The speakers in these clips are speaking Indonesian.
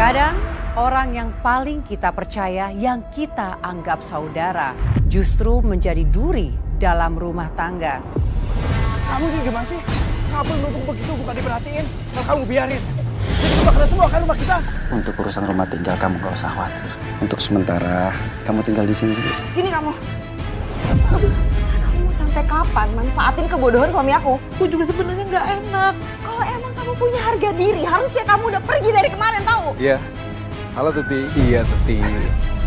Terkadang orang yang paling kita percaya, yang kita anggap saudara, justru menjadi duri dalam rumah tangga. Kamu ini gimana sih? Kabel numpuk begitu bukan diperhatiin, kalau kamu biarin. Jadi kebakaran semua kan rumah kita. Untuk urusan rumah tinggal kamu gak usah khawatir. Untuk sementara kamu tinggal di sini. Sini kamu. Kamu sampai kapan manfaatin kebodohan suami aku? Aku juga sebenarnya nggak enak. Kalau emang kamu punya harga diri, harusnya kamu udah pergi dari kemarin tahu? Iya. Halo Tuti. Iya Tuti.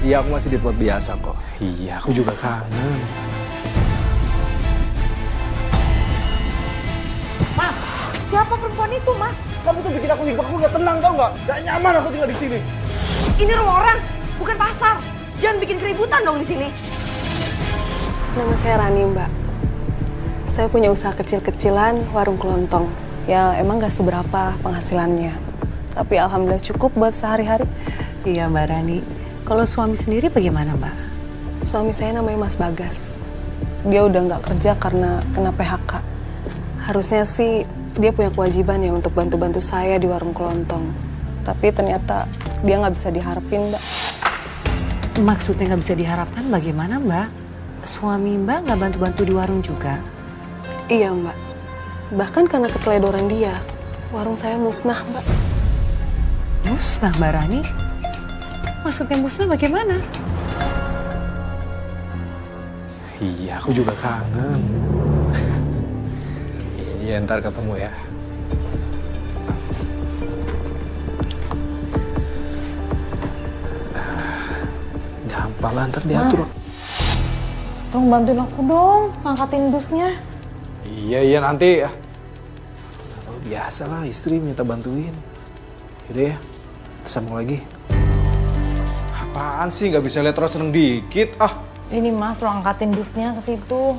Iya aku masih di tempat biasa kok. Iya aku juga kangen. Mas, siapa perempuan itu, Mas? Kamu tuh bikin aku hidup aku gak tenang tau gak? Gak nyaman aku tinggal di sini. Ini rumah orang, bukan pasar. Jangan bikin keributan dong di sini. Nama saya Rani, Mbak. Saya punya usaha kecil-kecilan, warung kelontong. Ya emang gak seberapa penghasilannya. Tapi alhamdulillah cukup buat sehari-hari. Iya Mbak Rani. Kalau suami sendiri bagaimana Mbak? Suami saya namanya Mas Bagas. Dia udah gak kerja karena kena PHK. Harusnya sih dia punya kewajiban ya untuk bantu-bantu saya di warung kelontong. Tapi ternyata dia nggak bisa diharapin, Mbak. Maksudnya nggak bisa diharapkan bagaimana Mbak? Suami Mbak nggak bantu-bantu di warung juga? Iya, Mbak. Bahkan karena keteledoran dia, warung saya musnah, Mbak. Musnah Mbak Rani? Maksudnya musnah bagaimana? Iya aku juga kangen. Iya ntar ketemu ya. Gampang lah ntar diatur. Tolong bantuin aku dong, ngangkatin dusnya. Iya nanti ya. Biasa lah istri minta bantuin. Yaudah ya, sambung lagi. Apaan sih nggak bisa lihat terus seneng dikit ah. Ini Mas, tolong angkatin dusnya ke situ.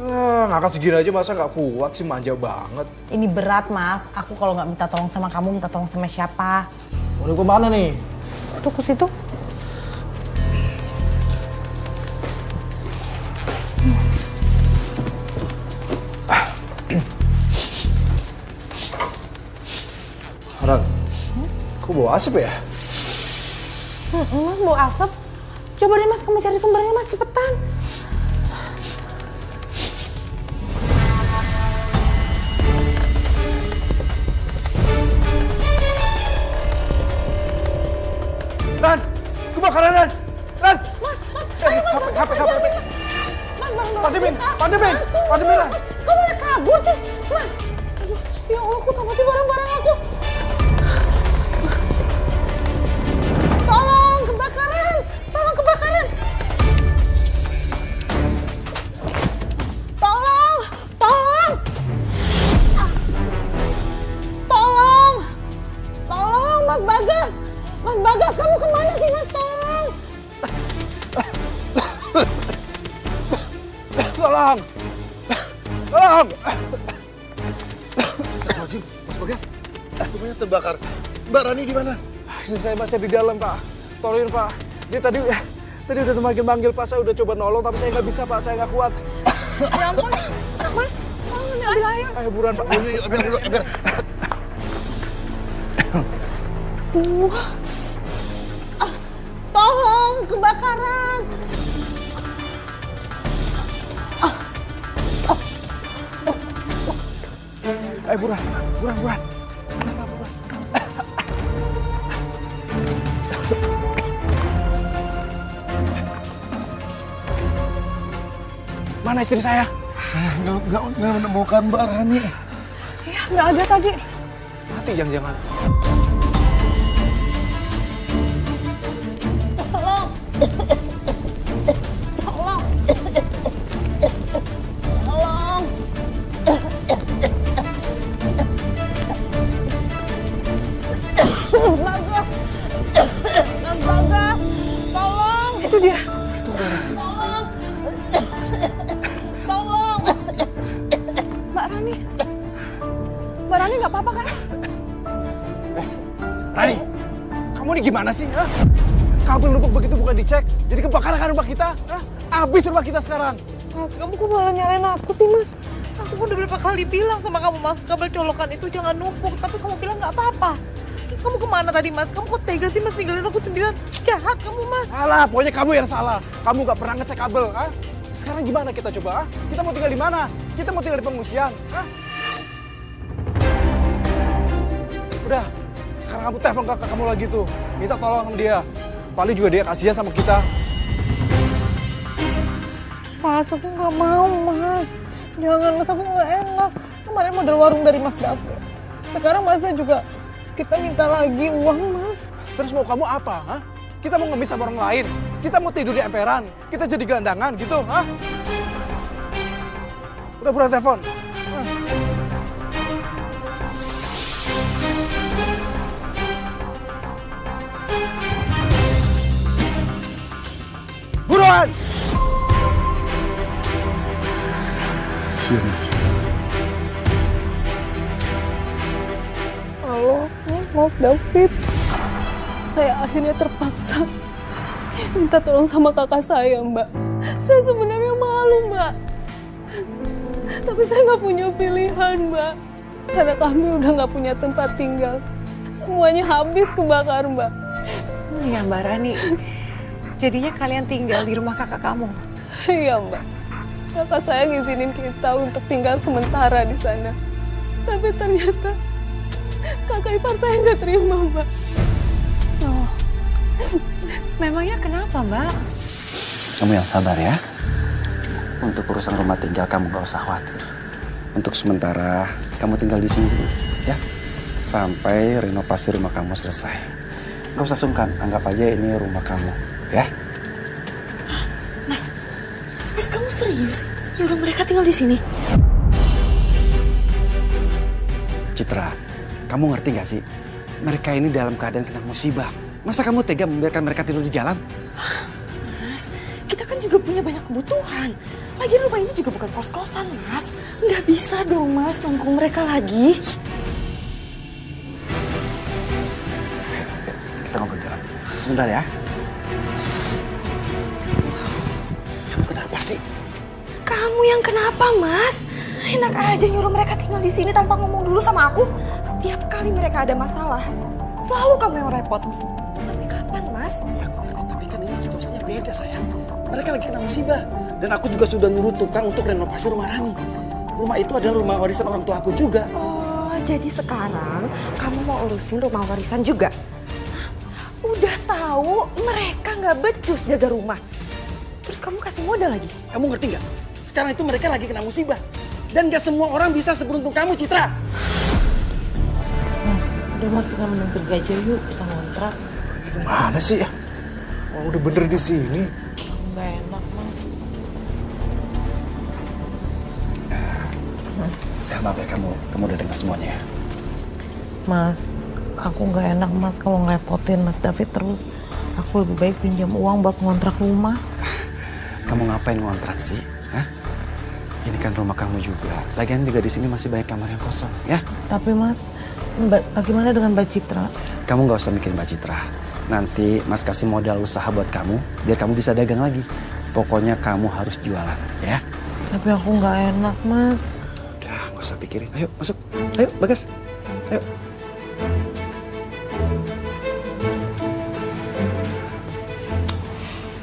Ngangkat segini aja masa nggak kuat sih, manja banget. Ini berat Mas, aku kalau nggak minta tolong sama kamu, minta tolong sama siapa? Udah kemana nih? Tuh ke situ. Ran, kok bau asap ya? Mas bau asap. Coba deh Mas, kamu cari sumbernya Mas, cepetan. Ran, kebakaran Ran! Ran! Mas, HP. Mas, barang-barang Pademin, kita. pademin Ran! Kok malah kabur sih? Mas, aduh, ya Allah, aku takutin barang-barang aku. Tolong, kebakaran! Tolong, kebakaran! Tolong! Tolong! Ah. Tolong! Tolong, Mas Bagas! Mas Bagas, kamu kemana sih, Mas? Tolong! Tolong! Tolong! Astagfirullahaladzim, Mas Bagas, rumahnya terbakar. Mbak Rani di mana? Istri saya masih di dalam, Pak. Tolongin, Pak. Dia tadi udah manggil Pak. Saya udah coba nolong, tapi saya nggak bisa, Pak. Saya nggak kuat. Ya ampun, Mas, tolong ambil air. Ayo buruan, Pak. Yuk, biar dulu, biar. Tolong, kebakaran. Ayo buruan. Mana istri saya? Saya nggak menemukan Mbak Rani. Ya, nggak ada tadi. Mati jangan-jangan. Tolong. Tolong. Tolong. Bagas. Mas Bagas. Tolong. Itu dia. Tolong. Tolong. Mbak Rani. Mbak Rani nggak apa-apa kan? Rai, kamu ini gimana sih? Hah? Kabel numpuk begitu bukan dicek, jadi kebakaran kan rumah kita? Hah? Habis rumah kita sekarang. Mas, kamu kok malah nyalain aku sih, Mas? Aku udah berapa kali bilang sama kamu, Mas, kabel colokan itu jangan numpuk, tapi kamu bilang nggak apa-apa. Mas, kamu kemana tadi, Mas? Kamu kok tega sih, Mas, tinggalin aku sendirian? Jahat kamu, Mas. Alah, pokoknya kamu yang salah. Kamu gak pernah ngecek kabel, ha? Sekarang gimana kita coba, ha? Kita mau tinggal di mana? Kita mau tinggal di pengungsian, ha? Udah, sekarang kamu telepon kakak kamu lagi tuh. Minta tolong sama dia. Paling juga dia kasihan sama kita. Mas, aku nggak mau, Mas. Jangan, Mas, aku nggak enak. Kemarin modal warung dari Mas David. Sekarang masa juga kita minta lagi uang, Mas. Terus mau kamu apa, ha? Kita mau ngemis sama orang lain. Kita mau tidur di emperan. Kita jadi gelandangan gitu, ha? Udah buruan telepon. Buruan! Siap, Mas. Halo, maaf David. Saya akhirnya terpaksa minta tolong sama kakak saya, Mbak. Saya sebenarnya malu, Mbak. Tapi saya nggak punya pilihan, Mbak. Karena kami udah nggak punya tempat tinggal. Semuanya habis kebakar, Mbak. Iya Mbak Rani. Jadinya kalian tinggal di rumah kakak kamu. Iya, Mbak. Kakak saya ngizinin kita untuk tinggal sementara di sana. Tapi ternyata kakak ipar saya nggak terima, Mbak. Oh, memangnya kenapa Mbak? Kamu yang sabar ya. Untuk urusan rumah tinggal kamu gak usah khawatir. Untuk sementara kamu tinggal di sini dulu, ya. Sampai renovasi rumah kamu selesai. Gak usah sungkan, anggap aja ini rumah kamu, ya. Mas, kamu serius? Nyuruh mereka tinggal di sini? Citra, kamu ngerti gak sih? Mereka ini dalam keadaan kena musibah. Masa kamu tega membiarkan mereka tidur di jalan? Mas, kita kan juga punya banyak kebutuhan. Lagian rumah ini juga bukan kos-kosan, Mas. Nggak bisa dong, Mas, tunggu mereka lagi. Ayo, kita ngobrol di dalam. Sebentar ya. Kamu kenapa sih? Kamu yang kenapa, Mas? Enak aja nyuruh mereka tinggal di sini tanpa ngomong dulu sama aku. Setiap kali mereka ada masalah, selalu kamu yang repot. Sampai kapan, Mas? Ya aku ngerti, tapi kan ini situasinya beda sayang. Mereka lagi kena musibah. Dan aku juga sudah nyuruh tukang untuk renovasi rumah Rani. Rumah itu adalah rumah warisan orang tua aku juga. Oh, jadi sekarang kamu mau urusin rumah warisan juga? Udah tahu mereka nggak becus jaga rumah. Terus kamu kasih modal lagi? Kamu ngerti nggak? Sekarang itu mereka lagi kena musibah. Dan gak semua orang bisa seberuntung kamu, Citra. Udah, Mas, kita mending kerja aja yuk. Kita ngontrak. Gimana sih ya? Oh, udah bener di sini. Nggak enak, Mas. Ya maaf ya, kamu udah dengar semuanya ya. Mas, aku nggak enak, Mas, kalau ngerepotin Mas David terus. Aku lebih baik pinjam uang buat ngontrak rumah. Kamu ngapain ngontrak sih? Hah? Ini kan rumah kamu juga. Lagian juga di sini masih banyak kamar yang kosong, ya? Tapi, Mas, bagaimana dengan Mbak Citra? Kamu nggak usah mikirin Mbak Citra. Nanti Mas kasih modal usaha buat kamu, biar kamu bisa dagang lagi. Pokoknya kamu harus jualan, ya? Tapi aku nggak enak, Mas. Udah, nggak usah pikirin. Ayo, masuk. Ayo, Bagas. Ayo.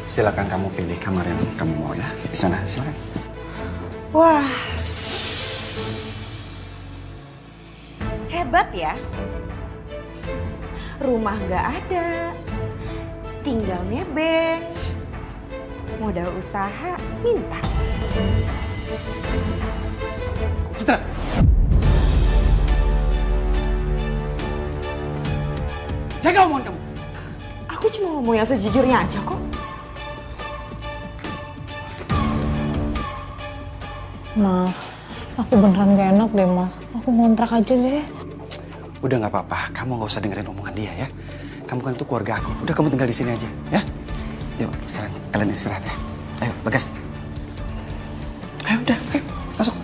Silakan kamu pilih kamar yang kamu mau ya. Di sana, silakan. Wah, hebat ya. Rumah nggak ada, tinggal nebeng, modal usaha minta. Citra. Jaga omongan kamu. Aku cuma ngomong yang sejujurnya aja kok. Mas, aku beneran gak enak deh, Mas. Aku ngontrak aja deh. Udah nggak apa-apa, kamu nggak usah dengerin omongan dia ya. Kamu kan itu keluarga aku. Udah kamu tinggal di sini aja, ya. Yuk, sekarang kalian istirahat ya. Ayo, Bagas. Ayo, udah, ayo, masuk.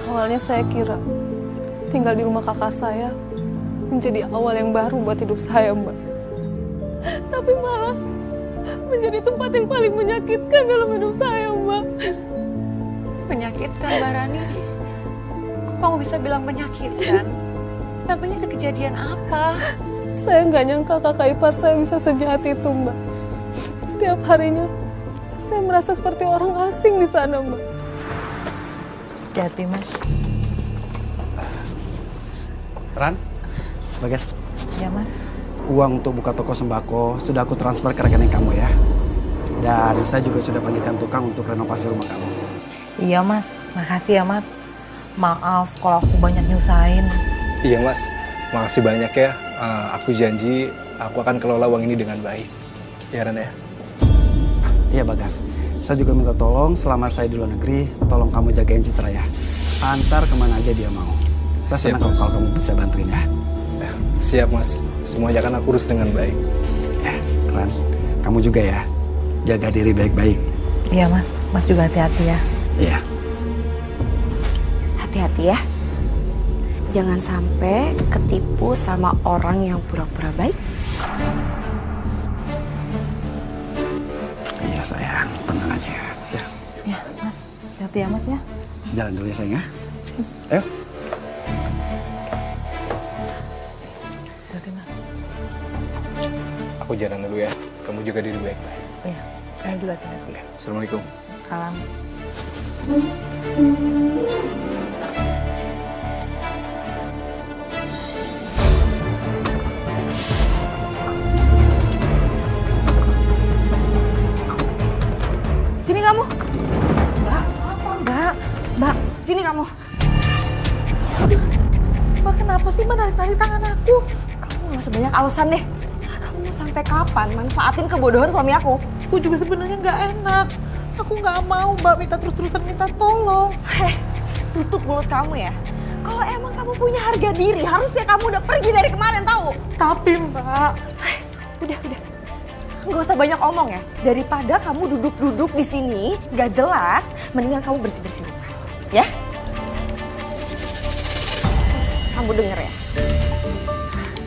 Awalnya saya kira tinggal di rumah kakak saya menjadi awal yang baru buat hidup saya, Mbak. Tapi malah menjadi tempat yang paling menyakitkan dalam hidup saya, Mbak. Menyakitkan Mbak Rani? kamu bisa bilang menyakitkan? Memangnya ada kejadian apa? Saya nggak nyangka kakak ipar saya bisa sejahat itu, Mbak. Setiap harinya saya merasa seperti orang asing di sana, Mbak. Hati-hati, Mas. Ran, Bagas, Ya, Mas. uang untuk buka toko sembako sudah aku transfer ke rekening kamu ya. Dan saya juga sudah panggilkan tukang untuk renovasi rumah kamu. Iya, Mas. Makasih ya, Mas. Maaf kalau aku banyak nyusahin. Iya mas, makasih banyak ya. Aku janji aku akan kelola uang ini dengan baik. Ya Ran ya? Iya Bagas, saya juga minta tolong selama saya di luar negeri, tolong kamu jagain Citra ya. Antar kemana aja dia mau. Saya senang kalau kamu bisa bantuin ya. Ya, siap mas, semuanya akan aku urus dengan baik. Ya, Ran, kamu juga ya. Jaga diri baik-baik. Iya, Mas. Mas juga hati-hati ya. Iya. Hati-hati ya. Jangan sampai ketipu sama orang yang pura-pura baik. Iya sayang, tenang aja ya. Ya, Mas. Hati-hati ya, Mas ya. Jalan dulu ya sayang ya. Ayo. Hati-hati, Mas. Aku jalan dulu ya, kamu jaga diri baik-baik. Iya, kamu juga hati-hati. Assalamualaikum. Salam. Sini kamu. Mbak, Sini kamu. Mbak kenapa sih Mbak narik-narik tangan aku? Kamu gak usah banyak alasan deh. Kamu mau sampai kapan manfaatin kebodohan suami aku? Aku juga sebenarnya nggak enak. Aku nggak mau Mbak minta terus-terusan minta tolong. Heh, tutup mulut kamu ya. Kalau emang kamu punya harga diri, harusnya kamu udah pergi dari kemarin tahu. Tapi Mbak, Udah. Gak usah banyak omong ya. Daripada kamu duduk-duduk di sini, gak jelas, mendingan kamu bersih-bersih rumah. Ya? Kamu denger ya?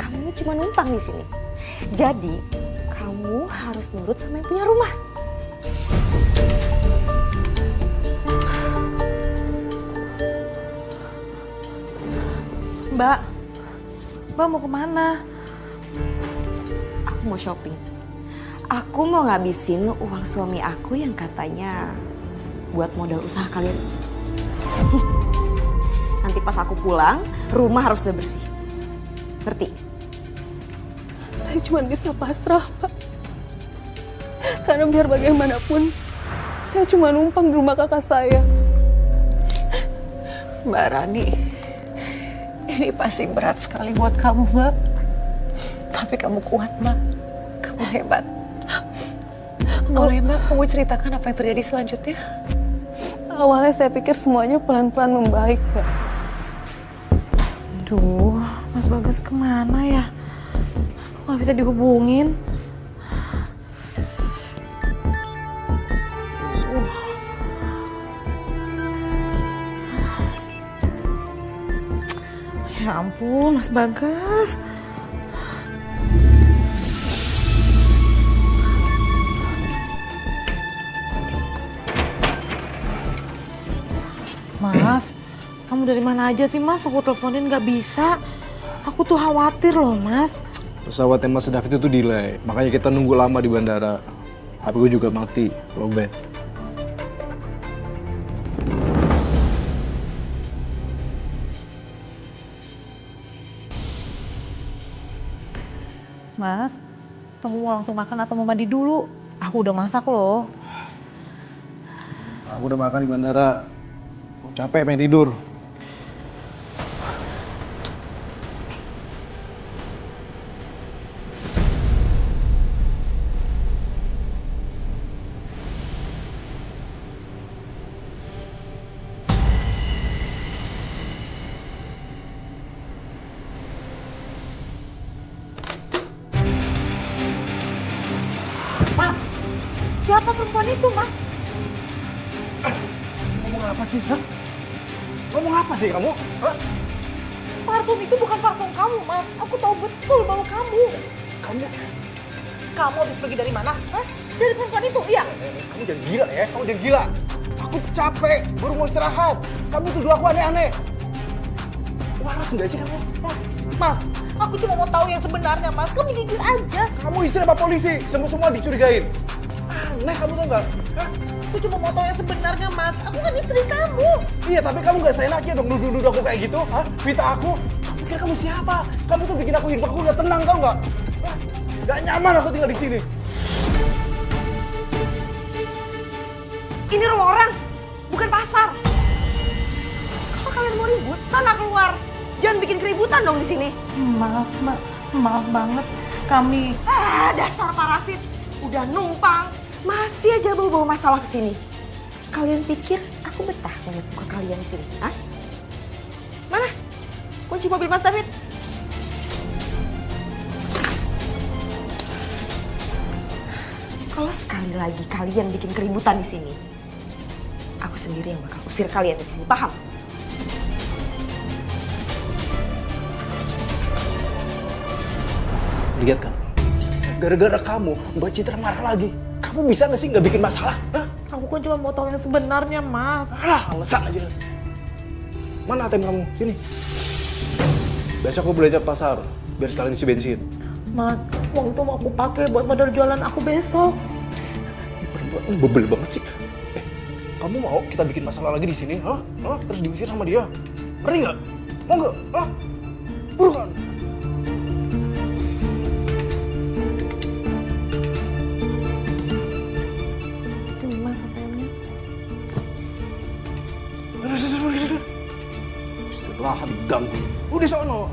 Kamu cuma numpang di sini. Jadi, kamu harus nurut sama yang punya rumah. Mbak mau kemana? Aku mau shopping. Aku mau ngabisin uang suami aku yang katanya buat modal usaha kalian. Nanti pas aku pulang, rumah harus udah bersih. Ngerti? Saya cuma bisa pasrah, Pak. Karena biar bagaimanapun, saya cuma numpang di rumah kakak saya. Mbak Rani, ini pasti berat sekali buat kamu, Mbak. Tapi kamu kuat, Mbak. Kamu hebat. Boleh, Mbak, kamu ceritakan apa yang terjadi selanjutnya? Awalnya saya pikir semuanya pelan-pelan membaik, Pak. Aduh, Mas Bagas kemana ya? Aku nggak bisa dihubungin. Ya ampun, Mas Bagas. Mas, kamu dari mana aja sih Mas? Aku teleponin nggak bisa. Aku tuh khawatir loh Mas. Pesawatnya Mas David itu delay, makanya kita nunggu lama di bandara. HP gue juga mati, lowbat. Mas, kamu mau langsung makan atau mau mandi dulu? Aku udah masak loh. Aku udah makan di bandara. Capek, pengen tidur. Siapa perempuan itu Mas? Ngomong apa sih, Hah? Ngomong apa sih kamu? Hah? Parfum itu bukan parfum kamu Mas. Aku tahu betul bau kamu. Kamu habis pergi dari mana? Hah? Dari perempuan itu, iya? Kamu jangan gila ya, kamu jangan gila. Aku capek, baru mau istirahat. Kamu tuduh aku aneh-aneh. Waras nggak sih kamu? Hah? Mas, aku cuma mau tahu yang sebenarnya, Mas. Kamu jujur aja. Kamu istri apa polisi? Semua dicurigain. Aneh kamu tuh nggak? Hah? Aku cuma mau tahu yang sebenarnya, Mas. Aku kan istri kamu. Iya, tapi kamu nggak seenaknya dong nuduh-nuduh aku kayak gitu. Hah? Fita aku? Kamu pikir kamu siapa? Kamu tuh bikin aku hidup aku nggak tenang, tau nggak? Hah? Nggak nyaman aku tinggal di sini. Ini rumah orang, bukan pasar. Kalau kalian mau ribut, sana keluar. Jangan bikin keributan dong di sini. Maaf, Mbak. Maaf banget. Kami... Dasar parasit. Udah numpang, masih aja bawa-bawa masalah ke sini. Kalian pikir aku betah ngeliat muka kalian di sini? Hah? Mana? Kunci mobil Mas David. Kalau sekali lagi kalian bikin keributan di sini, aku sendiri yang bakal usir kalian dari sini. Paham? Lihat kan? Gara-gara kamu, Mbak Citra marah lagi. Kamu bisa nggak sih nggak bikin masalah? Hah? Aku kan cuma mau tahu yang sebenarnya, Mas. Alah, alasan aja. Mana ATM kamu? Sini. Besok aku belanja ke pasar, biar sekalian isi bensin. Mas, uang itu mau aku pakai buat modal jualan aku besok. Perempuan ini bebel banget sih. Kamu mau kita bikin masalah lagi di sini? Hah? Hah? Terus diusir sama dia? Ngerti nggak? Mau nggak? Hah? Buruan. Mas, ATM-nya. Istirahat diganggu. Udah sono.